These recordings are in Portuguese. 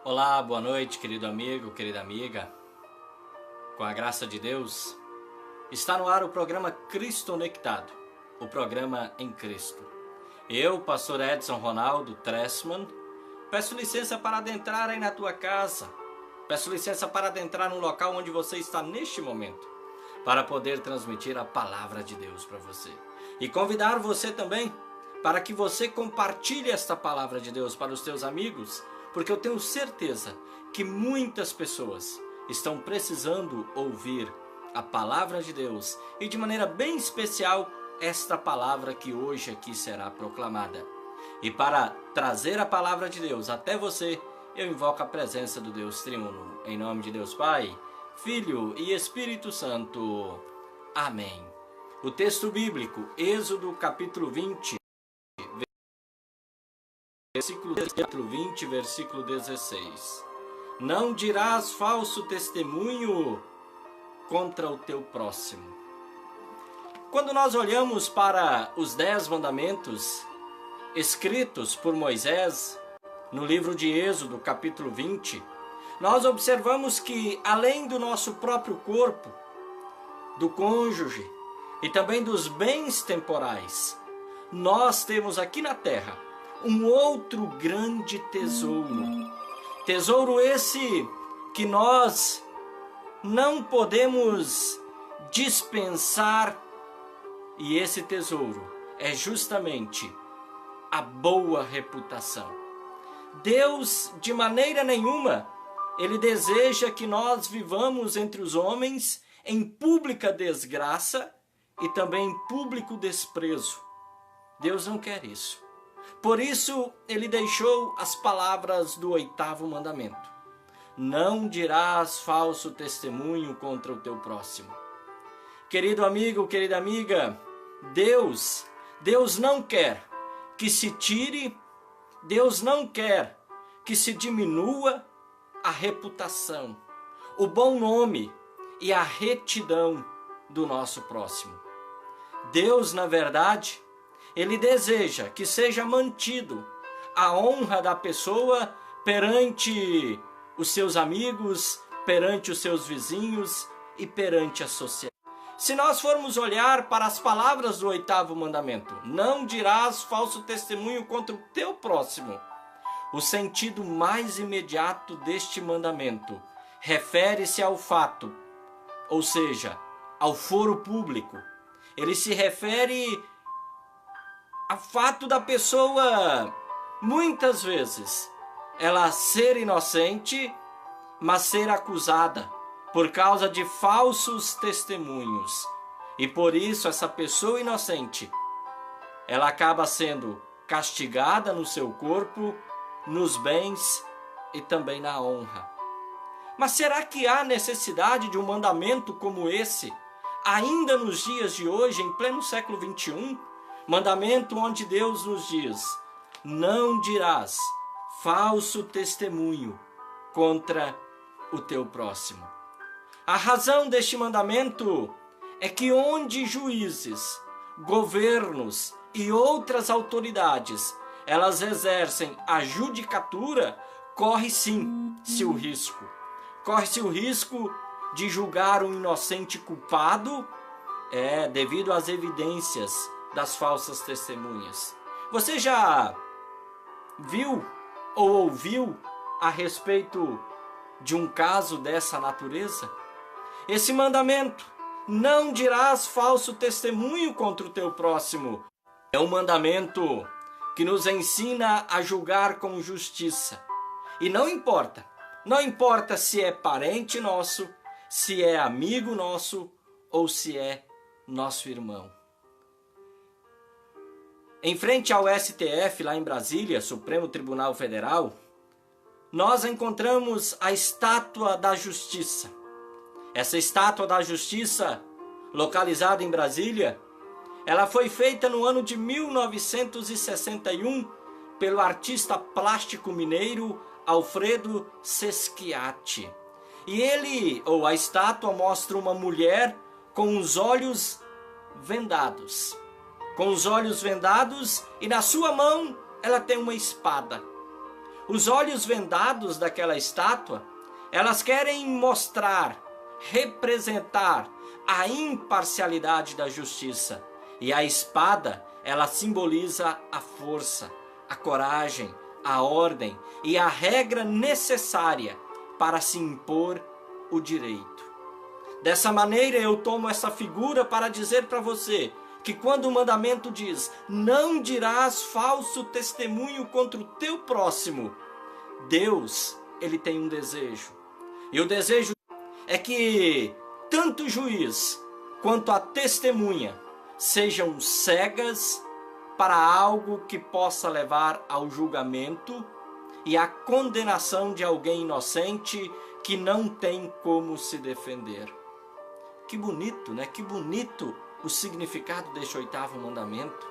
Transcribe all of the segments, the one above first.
Olá, boa noite, querido amigo, querida amiga. Com a graça de Deus, está no ar o programa Cristo Conectado, o programa em Cristo. Eu, pastor Edson Ronaldo Tressman, peço licença para adentrar aí na tua casa, peço licença para adentrar no local onde você está neste momento, para poder transmitir a palavra de Deus para você. E convidar você também para que você compartilhe esta palavra de Deus para os teus amigos, porque eu tenho certeza que muitas pessoas estão precisando ouvir a palavra de Deus e de maneira bem especial esta palavra que hoje aqui será proclamada. E para trazer a palavra de Deus até você, eu invoco a presença do Deus Triuno. Em nome de Deus Pai, Filho e Espírito Santo. Amém. O texto bíblico, Êxodo capítulo 20, versículo 16. Não dirás falso testemunho contra o teu próximo. Quando nós olhamos para os 10 mandamentos escritos por Moisés no livro de Êxodo, capítulo 20, nós observamos que além do nosso próprio corpo, do cônjuge e também dos bens temporais, nós temos aqui na terra um outro grande tesouro. Tesouro esse que nós não podemos dispensar, e esse tesouro é justamente a boa reputação. Deus, de maneira nenhuma, Ele deseja que nós vivamos entre os homens em pública desgraça e também em público desprezo. Deus não quer isso. Por isso, Ele deixou as palavras do 8º mandamento. Não dirás falso testemunho contra o teu próximo. Querido amigo, querida amiga, Deus não quer que se tire, Deus não quer que se diminua a reputação, o bom nome e a retidão do nosso próximo. Deus, na verdade, Ele deseja que seja mantido a honra da pessoa perante os seus amigos, perante os seus vizinhos e perante a sociedade. Se nós formos olhar para as palavras do 8º mandamento, não dirás falso testemunho contra o teu próximo, o sentido mais imediato deste mandamento refere-se ao fato, ou seja, ao foro público. Ele se refere ao fato da pessoa, muitas vezes, ela ser inocente, mas ser acusada por causa de falsos testemunhos. E por isso essa pessoa inocente, ela acaba sendo castigada no seu corpo, nos bens e também na honra. Mas será que há necessidade de um mandamento como esse, ainda nos dias de hoje, em pleno século 21? Mandamento onde Deus nos diz: não dirás falso testemunho contra o teu próximo. A razão deste mandamento é que onde juízes, governos e outras autoridades, elas exercem a judicatura, corre-se o risco. Corre-se o risco de julgar um inocente culpado, devido às evidências das falsas testemunhas. Você já viu ou ouviu a respeito de um caso dessa natureza? Esse mandamento, não dirás falso testemunho contra o teu próximo, é um mandamento que nos ensina a julgar com justiça. E não importa se é parente nosso, se é amigo nosso ou se é nosso irmão. Em frente ao STF, lá em Brasília, Supremo Tribunal Federal, nós encontramos a Estátua da Justiça. Essa Estátua da Justiça, localizada em Brasília, ela foi feita no ano de 1961 pelo artista plástico mineiro Alfredo Seschiatti. E a estátua mostra uma mulher com os olhos vendados. Com os olhos vendados e na sua mão ela tem uma espada. os olhos vendados daquela estátua, elas querem mostrar, representar a imparcialidade da justiça. E a espada, ela simboliza a força, a coragem, a ordem e a regra necessária para se impor o direito. Dessa maneira eu tomo essa figura para dizer para você que quando o mandamento diz: não dirás falso testemunho contra o teu próximo, Deus, ele tem um desejo. E o desejo é que tanto o juiz quanto a testemunha sejam cegas para algo que possa levar ao julgamento e à condenação de alguém inocente que não tem como se defender. Que bonito, né? Que bonito o significado deste 8º mandamento.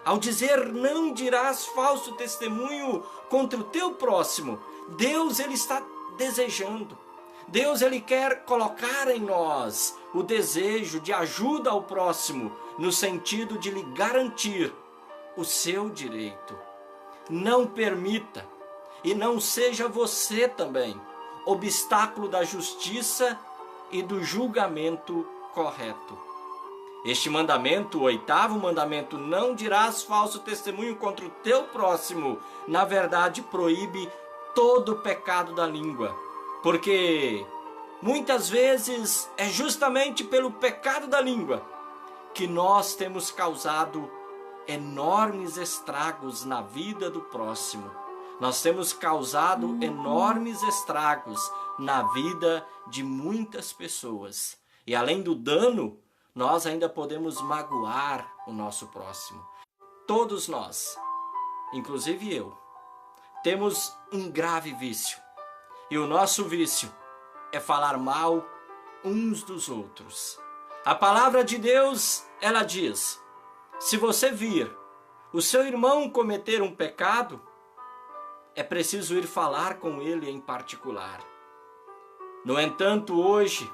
Ao dizer: não dirás falso testemunho contra o teu próximo, Deus, ele está desejando. Deus, ele quer colocar em nós o desejo de ajuda ao próximo, no sentido de lhe garantir o seu direito. Não permita, e não seja você também, obstáculo da justiça e do julgamento correto. Este mandamento, o 8º mandamento, não dirás falso testemunho contra o teu próximo, na verdade proíbe todo o pecado da língua. Porque muitas vezes é justamente pelo pecado da língua que nós temos causado enormes estragos na vida do próximo. Nós temos causado enormes estragos na vida de muitas pessoas. E além do dano, nós ainda podemos magoar o nosso próximo. Todos nós, inclusive eu, temos um grave vício. E o nosso vício é falar mal uns dos outros. A palavra de Deus, ela diz: se você vir o seu irmão cometer um pecado, é preciso ir falar com ele em particular. No entanto, hoje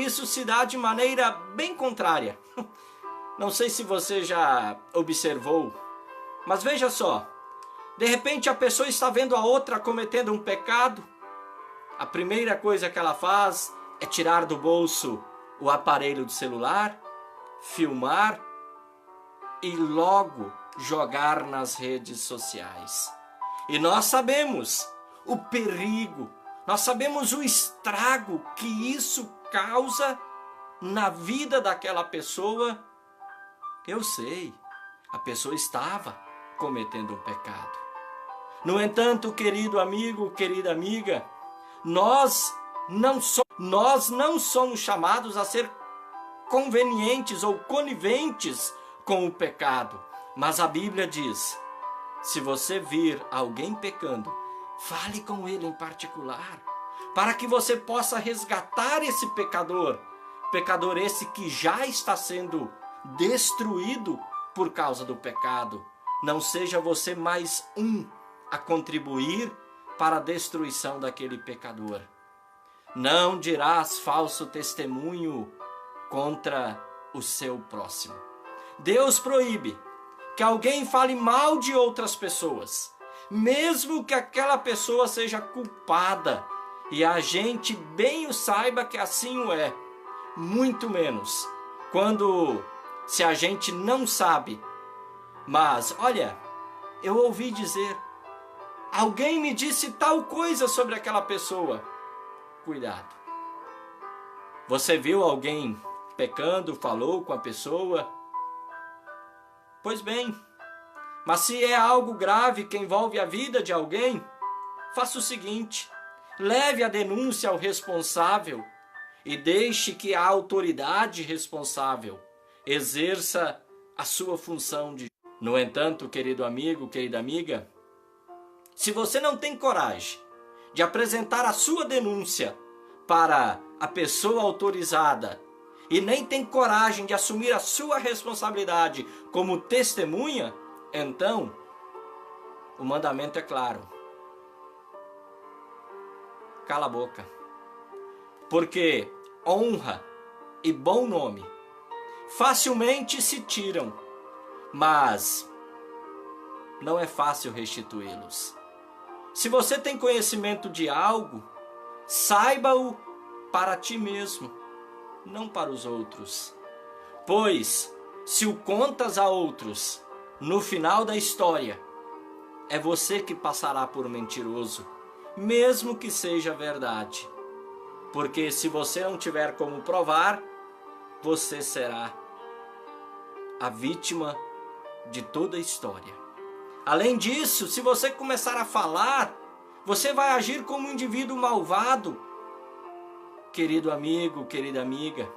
isso se dá de maneira bem contrária. Não sei se você já observou, mas veja só. De repente a pessoa está vendo a outra cometendo um pecado. A primeira coisa que ela faz é tirar do bolso o aparelho do celular, filmar e logo jogar nas redes sociais. E nós sabemos o perigo, nós sabemos o estrago que isso causa na vida daquela pessoa. Eu sei, a pessoa estava cometendo um pecado. No entanto, querido amigo, querida amiga, nós não somos chamados a ser convenientes ou coniventes com o pecado. Mas a Bíblia diz: se você vir alguém pecando, fale com ele em particular, para que você possa resgatar esse pecador. Pecador esse que já está sendo destruído por causa do pecado. Não seja você mais um a contribuir para a destruição daquele pecador. Não dirás falso testemunho contra o seu próximo. Deus proíbe que alguém fale mal de outras pessoas, mesmo que aquela pessoa seja culpada e a gente bem o saiba que assim o é. Muito menos se a gente não sabe. Mas olha, eu ouvi dizer, alguém me disse tal coisa sobre aquela pessoa. Cuidado. Você viu alguém pecando, falou com a pessoa? Pois bem, mas se é algo grave que envolve a vida de alguém, faça o seguinte: leve a denúncia ao responsável e deixe que a autoridade responsável exerça a sua função de... No entanto, querido amigo, querida amiga, se você não tem coragem de apresentar a sua denúncia para a pessoa autorizada e nem tem coragem de assumir a sua responsabilidade como testemunha, então o mandamento é claro: cala a boca. Porque honra e bom nome facilmente se tiram, mas não é fácil restituí-los. Se você tem conhecimento de algo, saiba-o para ti mesmo, não para os outros. Pois, se o contas a outros, no final da história, é você que passará por mentiroso, mesmo que seja verdade. Porque se você não tiver como provar, você será a vítima de toda a história. Além disso, se você começar a falar, você vai agir como um indivíduo malvado. Querido amigo, querida amiga,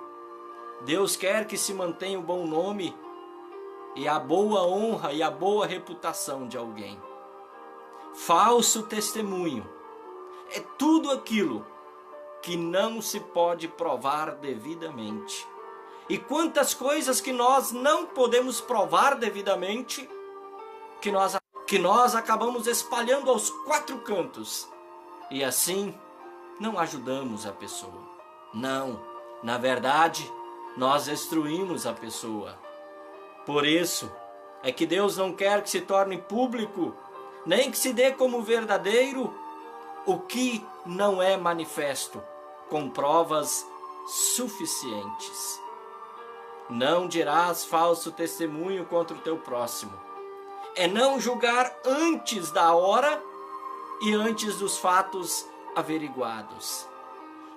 Deus quer que se mantenha o bom nome e a boa honra e a boa reputação de alguém. Falso testemunho é tudo aquilo que não se pode provar devidamente. E quantas coisas que nós não podemos provar devidamente, que nós acabamos espalhando aos quatro cantos. E assim, não ajudamos a pessoa. Não, na verdade, nós destruímos a pessoa. Por isso, é que Deus não quer que se torne público, nem que se dê como verdadeiro, o que não é manifesto, com provas suficientes. Não dirás falso testemunho contra o teu próximo. É não julgar antes da hora e antes dos fatos averiguados.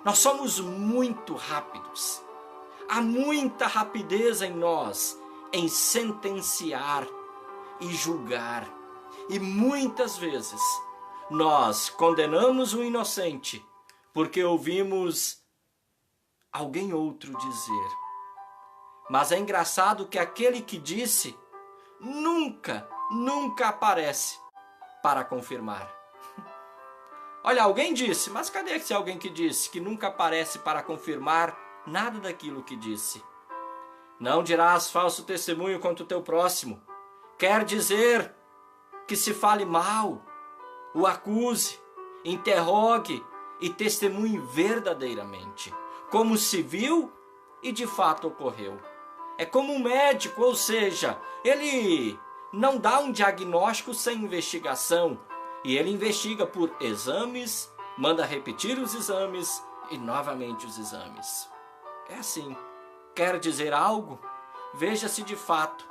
Nós somos muito rápidos. Há muita rapidez em nós em sentenciar e julgar. E muitas vezes nós condenamos o inocente porque ouvimos alguém outro dizer. Mas é engraçado que aquele que disse nunca aparece para confirmar. Olha, alguém disse, mas cadê esse alguém que disse que nunca aparece para confirmar nada daquilo que disse? Não dirás falso testemunho contra o teu próximo. Quer dizer que se fale mal, o acuse, interrogue e testemunhe verdadeiramente, como se viu e de fato ocorreu. É como um médico, ou seja, ele não dá um diagnóstico sem investigação. E ele investiga por exames, manda repetir os exames e novamente os exames. É assim. Quer dizer algo? Veja se de fato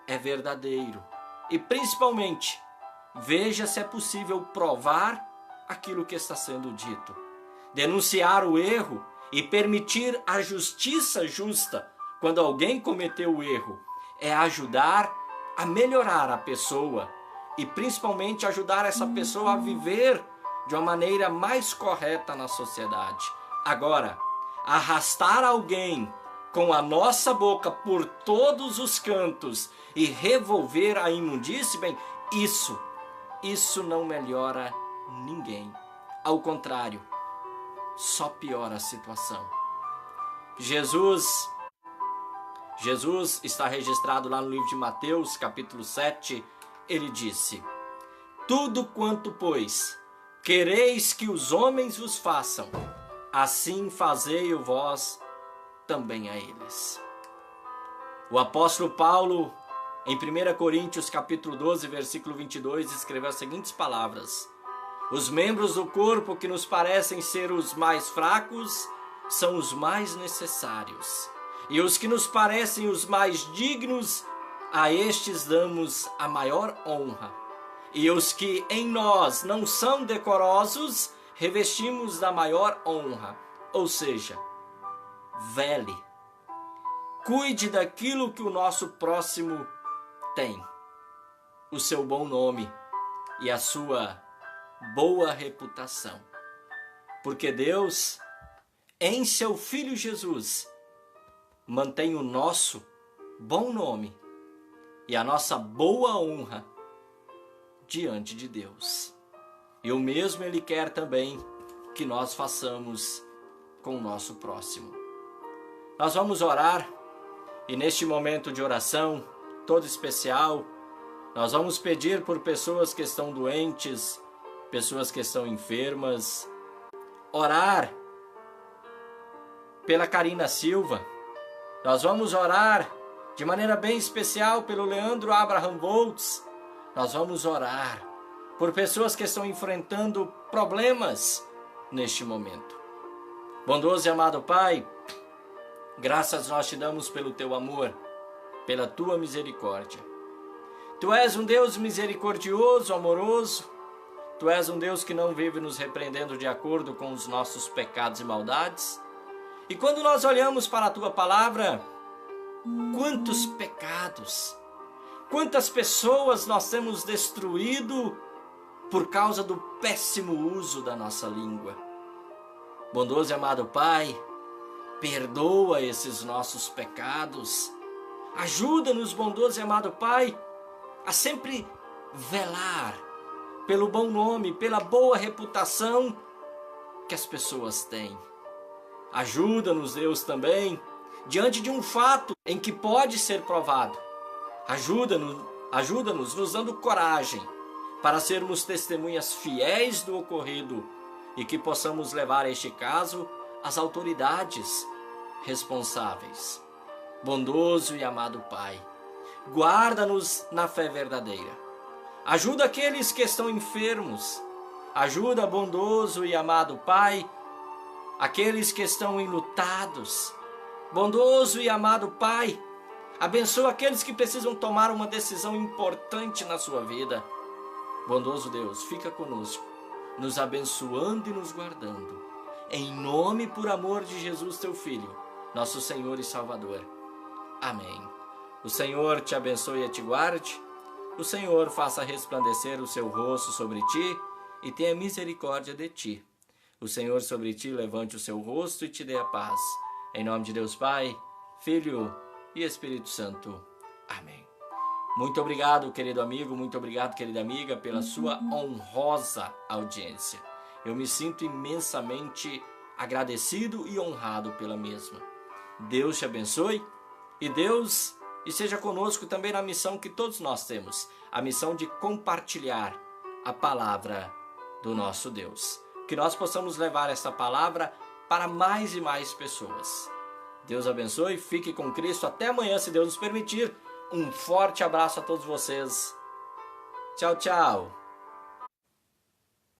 é verdadeiro. E principalmente, veja se é possível provar aquilo que está sendo dito. Denunciar o erro e permitir a justiça justa quando alguém cometeu o erro é ajudar a melhorar a pessoa e principalmente ajudar essa pessoa a viver de uma maneira mais correta na sociedade. Agora, arrastar alguém com a nossa boca por todos os cantos e revolver a imundície, bem, isso não melhora ninguém. Ao contrário, só piora a situação. Jesus está registrado lá no livro de Mateus, capítulo 7, ele disse: tudo quanto, pois, quereis que os homens vos façam, assim fazei-o vós também a eles. O apóstolo Paulo, em 1 Coríntios, capítulo 12, versículo 22, escreveu as seguintes palavras: os membros do corpo que nos parecem ser os mais fracos são os mais necessários. E os que nos parecem os mais dignos, a estes damos a maior honra. E os que em nós não são decorosos, revestimos da maior honra. Ou seja, vele. Cuide daquilo que o nosso próximo tem. O seu bom nome e a sua boa reputação. Porque Deus, em seu Filho Jesus, mantém o nosso bom nome e a nossa boa honra diante de Deus. E o mesmo Ele quer também que nós façamos com o nosso próximo. Nós vamos orar e neste momento de oração todo especial, nós vamos pedir por pessoas que estão doentes, pessoas que estão enfermas, orar pela Karina Silva. Nós vamos orar de maneira bem especial pelo Leandro Abraham Voltz. Nós vamos orar por pessoas que estão enfrentando problemas neste momento. Bondoso e amado Pai, graças nós te damos pelo teu amor, pela tua misericórdia. Tu és um Deus misericordioso, amoroso. Tu és um Deus que não vive nos repreendendo de acordo com os nossos pecados e maldades. E quando nós olhamos para a tua palavra, quantos pecados, quantas pessoas nós temos destruído por causa do péssimo uso da nossa língua. Bondoso e amado Pai, perdoa esses nossos pecados. Ajuda-nos, bondoso e amado Pai, a sempre velar pelo bom nome, pela boa reputação que as pessoas têm. Ajuda-nos, Deus, também, diante de um fato em que pode ser provado. Ajuda-nos, nos dando coragem para sermos testemunhas fiéis do ocorrido e que possamos levar este caso às autoridades responsáveis. Bondoso e amado Pai, guarda-nos na fé verdadeira. Ajuda aqueles que estão enfermos. Ajuda, bondoso e amado Pai, aqueles que estão enlutados. Bondoso e amado Pai, abençoa aqueles que precisam tomar uma decisão importante na sua vida. Bondoso Deus, fica conosco, nos abençoando e nos guardando. Em nome e por amor de Jesus, teu Filho, nosso Senhor e Salvador. Amém. O Senhor te abençoe e te guarde. O Senhor faça resplandecer o seu rosto sobre ti e tenha misericórdia de ti. O Senhor sobre ti levante o seu rosto e te dê a paz. Em nome de Deus Pai, Filho e Espírito Santo. Amém. Muito obrigado, querido amigo, muito obrigado, querida amiga, pela sua honrosa audiência. Eu me sinto imensamente agradecido e honrado pela mesma. Deus te abençoe e seja conosco também na missão que todos nós temos, a missão de compartilhar a palavra do nosso Deus. Que nós possamos levar essa palavra para mais e mais pessoas. Deus abençoe, fique com Cristo. Até amanhã, se Deus nos permitir. Um forte abraço a todos vocês. Tchau, tchau.